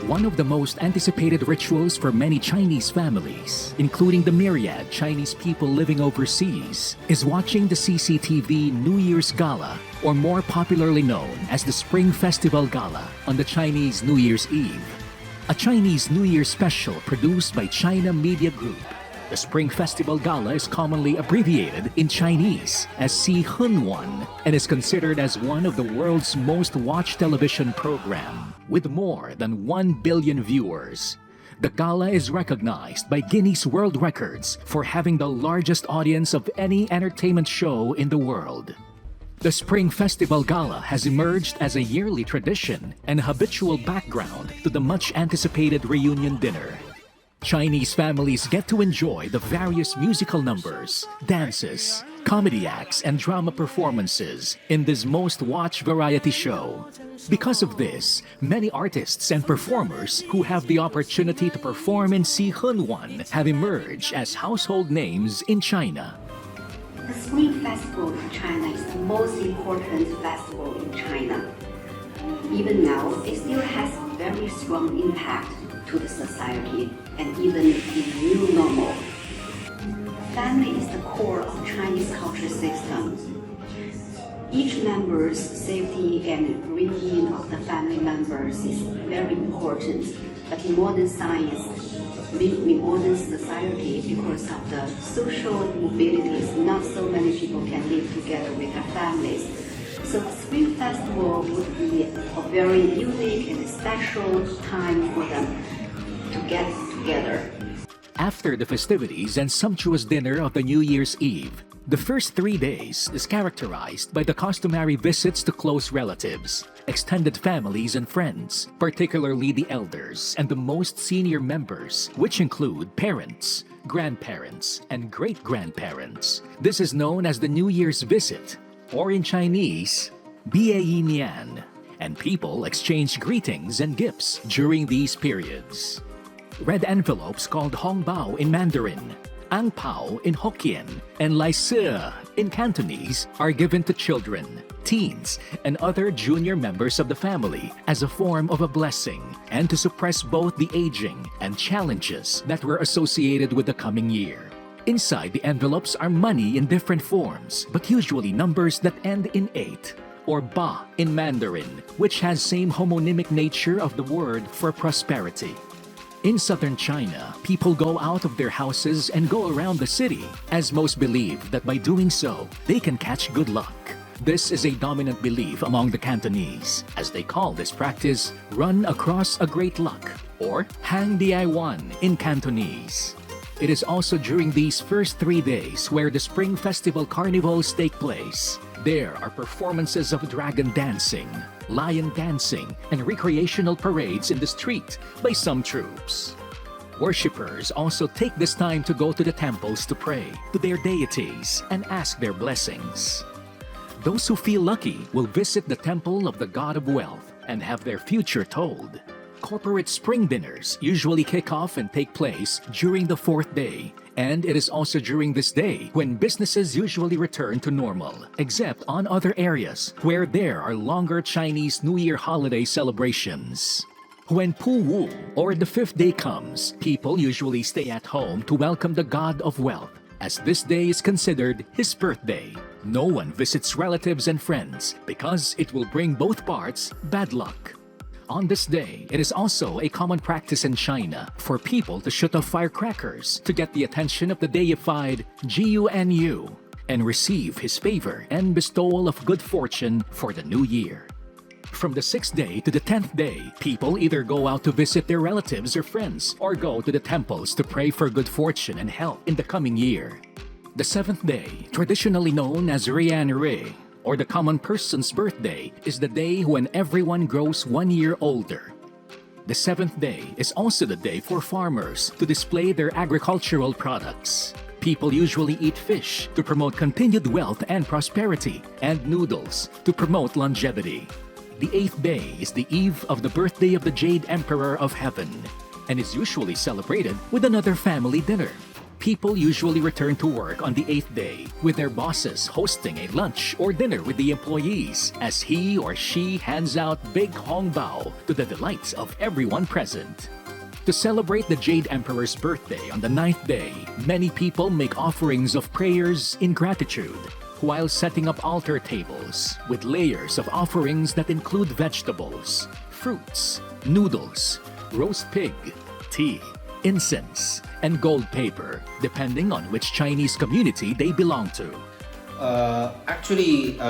One of the most anticipated rituals for many Chinese families, including the myriad Chinese people living overseas, is watching the CCTV New Year's Gala, or more popularly known as the Spring Festival Gala, on the Chinese New Year's Eve. A Chinese New Year special produced by China Media Group. The Spring Festival Gala is commonly abbreviated in Chinese as Si Hun Wan and is considered as one of the world's most watched television program, with more than 1 billion viewers. The gala is recognized by Guinness World Records for having the largest audience of any entertainment show in the world. The Spring Festival Gala has emerged as a yearly tradition and habitual background to the much-anticipated reunion dinner. Chinese families get to enjoy the various musical numbers, dances, comedy acts, and drama performances in this most-watched variety show. Because of this, many artists and performers who have the opportunity to perform in Si Hun Wan have emerged as household names in China. The Spring Festival in China is the most important festival in China. Even now, it still has very strong impact to the society and even the new normal. Family is the core of Chinese culture system. Each member's safety and bringing of the family members is very important. But in modern science, in modern society, because of the social mobilities, not so many people can live together with their families. So the Spring Festival would be a very unique and special time for them to get together. After the festivities and sumptuous dinner of the New Year's Eve, the first 3 days is characterized by the customary visits to close relatives, extended families and friends, particularly the elders and the most senior members, which include parents, grandparents, and great-grandparents. This is known as the New Year's visit, or in Chinese, Bie Nian, and people exchange greetings and gifts during these periods. Red envelopes called Hongbao in Mandarin, Ang Pao in Hokkien, and Lai Se in Cantonese are given to children, teens, and other junior members of the family as a form of a blessing and to suppress both the aging and challenges that were associated with the coming year. Inside the envelopes are money in different forms, but usually numbers that end in 8, or Ba in Mandarin, which has same homonymic nature of the word for prosperity. In southern China, people go out of their houses and go around the city, as most believe that by doing so, they can catch good luck. This is a dominant belief among the Cantonese, as they call this practice run across a great luck, or hang diaiwan in Cantonese. It is also during these first 3 days where the Spring Festival carnivals take place. There are performances of dragon dancing, lion dancing, and recreational parades in the street by some troops. Worshippers also take this time to go to the temples to pray to their deities and ask their blessings. Those who feel lucky will visit the temple of the God of Wealth and have their future told. Corporate spring dinners usually kick off and take place during the 4th day, and it is also during this day when businesses usually return to normal, except on other areas where there are longer Chinese New Year holiday celebrations. When Pu Wu, or the 5th day comes, people usually stay at home to welcome the God of Wealth, as this day is considered his birthday. No one visits relatives and friends because it will bring both parts bad luck. On this day, it is also a common practice in China for people to shoot off firecrackers to get the attention of the deified Gunu and receive his favor and bestowal of good fortune for the new year. From the 6th day to the 10th day, people either go out to visit their relatives or friends or go to the temples to pray for good fortune and health in the coming year. The 7th day, traditionally known as Rian Rei, or the common person's birthday, is the day when everyone grows 1 year older. The 7th day is also the day for farmers to display their agricultural products. People usually eat fish to promote continued wealth and prosperity, and noodles to promote longevity. The 8th day is the eve of the birthday of the Jade Emperor of Heaven, and is usually celebrated with another family dinner. People usually return to work on the 8th day, with their bosses hosting a lunch or dinner with the employees as he or she hands out big hongbao to the delights of everyone present. To celebrate the Jade Emperor's birthday on the 9th day, many people make offerings of prayers in gratitude, while setting up altar tables with layers of offerings that include vegetables, fruits, noodles, roast pig, tea, incense, and gold paper, depending on which Chinese community they belong to. Actually,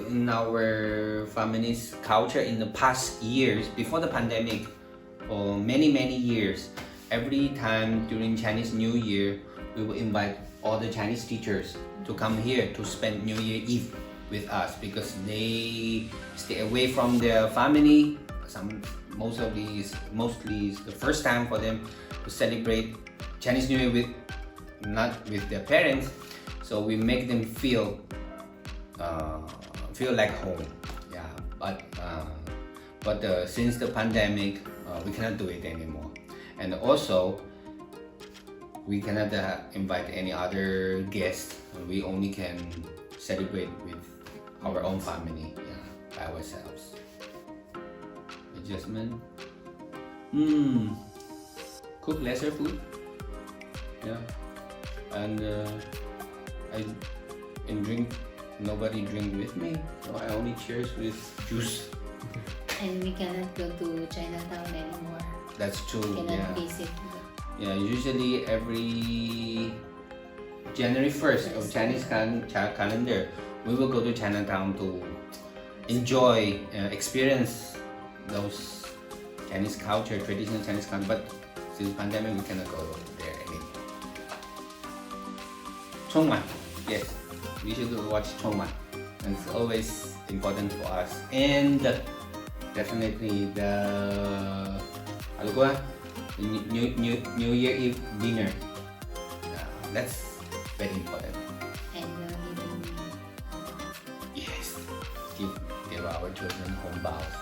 in our family's culture in the past years, before the pandemic, for many years, every time during Chinese New Year, we will invite all the Chinese teachers to come here to spend New Year Eve with us because they stay away from their family. Mostly it's the first time for them to celebrate Chinese New Year not with their parents, so we make them feel like home. Yeah, but since the pandemic, we cannot do it anymore, and also we cannot invite any other guests. We only can celebrate with our own family, by ourselves. Adjustment. Cook lesser food. And drink. Nobody drink with me, so I only cheers with juice. And we cannot go to Chinatown anymore. That's true. We cannot visit. Yeah, usually every January 1st of Chinese calendar, we will go to Chinatown to enjoy, experience those Chinese culture, traditional Chinese culture. But since pandemic, we cannot go there anymore. Chongman, yes, we should watch Chongman. It's always important for us. And definitely the New Year Eve dinner. That's very important. And yes, give our children home baths.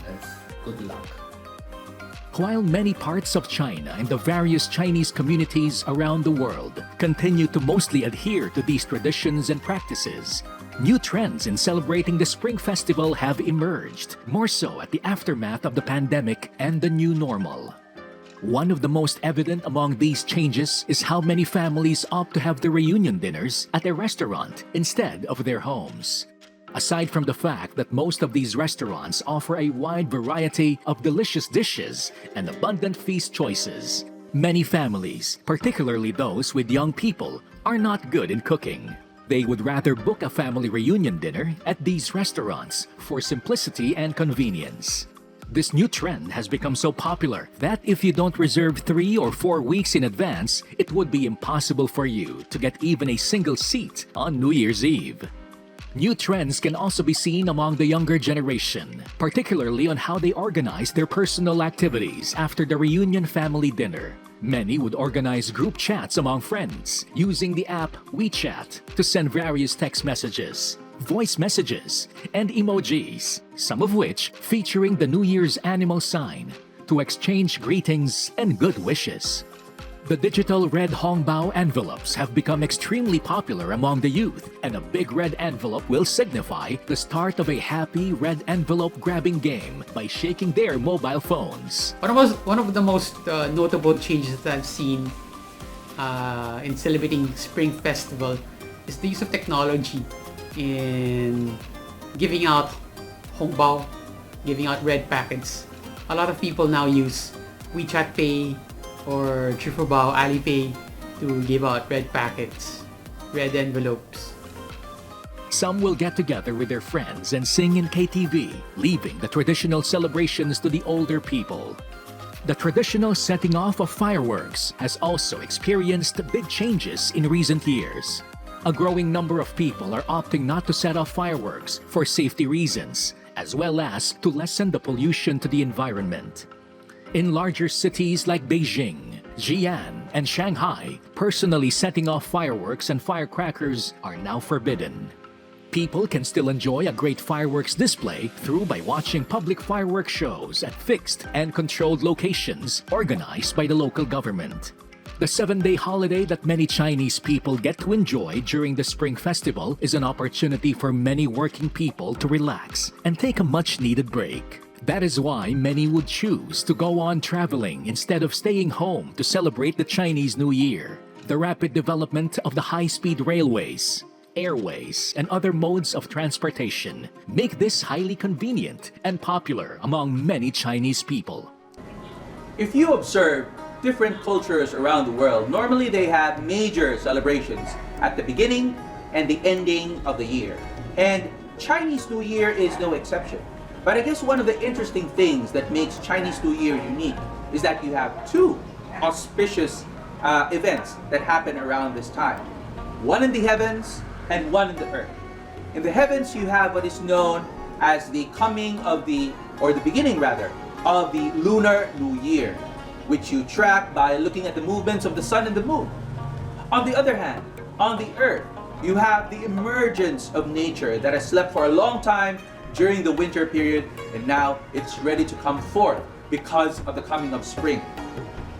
That's good luck. While many parts of China and the various Chinese communities around the world continue to mostly adhere to these traditions and practices, new trends in celebrating the Spring Festival have emerged, more so at the aftermath of the pandemic and the new normal. One of the most evident among these changes is how many families opt to have their reunion dinners at a restaurant instead of their homes. Aside from the fact that most of these restaurants offer a wide variety of delicious dishes and abundant feast choices, many families, particularly those with young people, are not good in cooking. They would rather book a family reunion dinner at these restaurants for simplicity and convenience. This new trend has become so popular that if you don't reserve 3 or 4 weeks in advance, it would be impossible for you to get even a single seat on New Year's Eve. New trends can also be seen among the younger generation, particularly on how they organize their personal activities after the reunion family dinner. Many would organize group chats among friends using the app WeChat to send various text messages, voice messages, and emojis, some of which featuring the New Year's animal sign, to exchange greetings and good wishes. The digital red hongbao envelopes have become extremely popular among the youth, and a big red envelope will signify the start of a happy red envelope grabbing game by shaking their mobile phones. One of the most notable changes that I've seen in celebrating Spring Festival is the use of technology in giving out hongbao, giving out red packets. A lot of people now use WeChat Pay or Trifubao, Alipay to give out red packets, red envelopes. Some will get together with their friends and sing in KTV, leaving the traditional celebrations to the older people. The traditional setting off of fireworks has also experienced big changes in recent years. A growing number of people are opting not to set off fireworks for safety reasons, as well as to lessen the pollution to the environment. In larger cities like Beijing, Xi'an, and Shanghai, personally setting off fireworks and firecrackers are now forbidden. People can still enjoy a great fireworks display by watching public fireworks shows at fixed and controlled locations organized by the local government. The 7-day holiday that many Chinese people get to enjoy during the Spring Festival is an opportunity for many working people to relax and take a much-needed break. That is why many would choose to go on traveling instead of staying home to celebrate the Chinese New Year. The rapid development of the high-speed railways, airways, and other modes of transportation make this highly convenient and popular among many Chinese people. If you observe different cultures around the world, normally they have major celebrations at the beginning and the ending of the year. And Chinese New Year is no exception. But I guess one of the interesting things that makes Chinese New Year unique is that you have two auspicious events that happen around this time. One in the heavens and one in the earth. In the heavens, you have what is known as the coming of the beginning rather, of the Lunar New Year, which you track by looking at the movements of the sun and the moon. On the other hand, on the earth, you have the emergence of nature that has slept for a long time during the winter period, and now it's ready to come forth because of the coming of spring.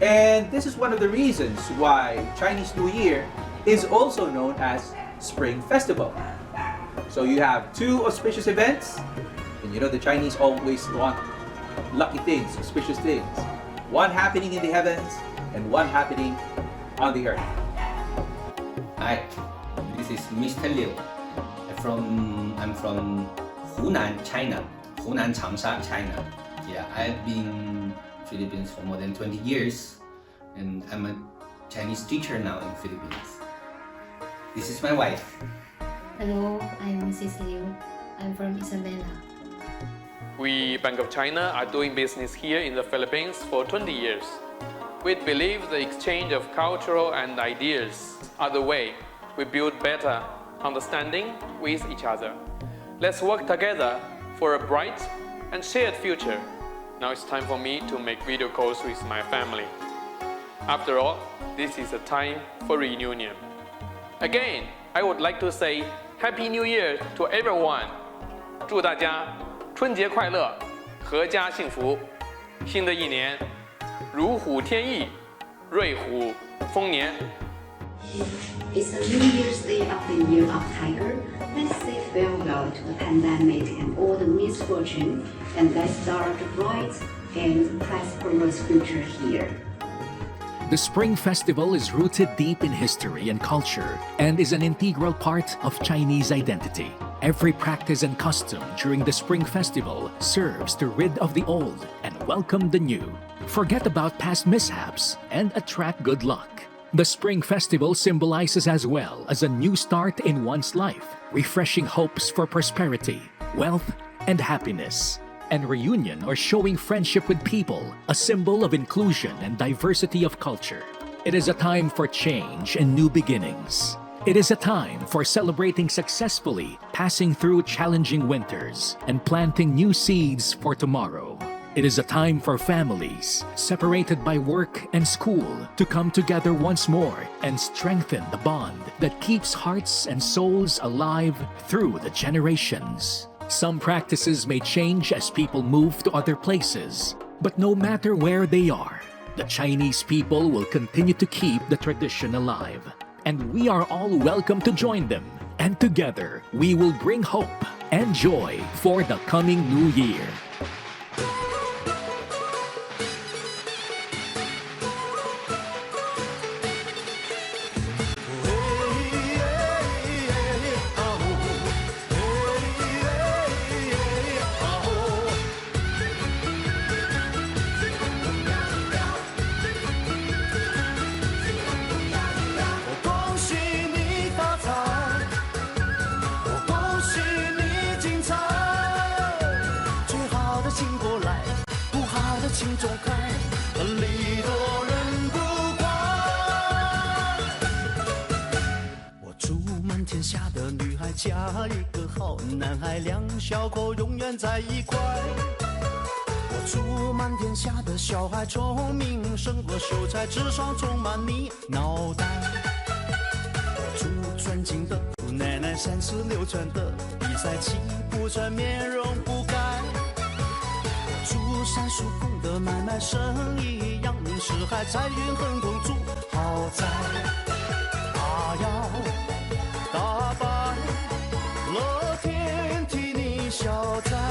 And this is one of the reasons why Chinese New Year is also known as Spring Festival. So you have two auspicious events, and you know the Chinese always want lucky things, auspicious things. One happening in the heavens and one happening on the earth. Hi, this is Mr. Liu. I'm from Hunan, China. Hunan, Changsha, China. Yeah, I've been in Philippines for more than 20 years, and I'm a Chinese teacher now in Philippines. This is my wife. Hello, I'm Mrs. Liu. I'm from Isabela. We, Bank of China, are doing business here in the Philippines for 20 years. We believe the exchange of cultural and ideas are the way we build better understanding with each other. Let's work together for a bright and shared future. Now it's time for me to make video calls with my family. After all, this is a time for reunion. Again, I would like to say Happy New Year to everyone. 祝大家春节快乐，阖家幸福。新的一年，如虎添翼，瑞虎丰年。It's a New Year's Day of the Year of Tiger. Let's say farewell to the pandemic and all the misfortune, and let's start a bright and prosperous future here. The Spring Festival is rooted deep in history and culture and is an integral part of Chinese identity. Every practice and custom during the Spring Festival serves to rid of the old and welcome the new, forget about past mishaps, and attract good luck. The Spring Festival symbolizes as well as a new start in one's life, refreshing hopes for prosperity, wealth, and happiness. And reunion or showing friendship with people, a symbol of inclusion and diversity of culture. It is a time for change and new beginnings. It is a time for celebrating successfully, passing through challenging winters, and planting new seeds for tomorrow. It is a time for families, separated by work and school, to come together once more and strengthen the bond that keeps hearts and souls alive through the generations. Some practices may change as people move to other places, but no matter where they are, the Chinese people will continue to keep the tradition alive. And we are all welcome to join them. And together, we will bring hope and joy for the coming new year.嫁一个好男孩，两小口永远在一块。我祝满天下的小孩聪明，胜过秀才，智商充满你脑袋。我祝尊敬的姑奶奶36转的比赛气不喘，面容不改。我祝山数丰德买卖生意，阳明四海财运亨通住豪宅，大摇大摆乐天替你消灾。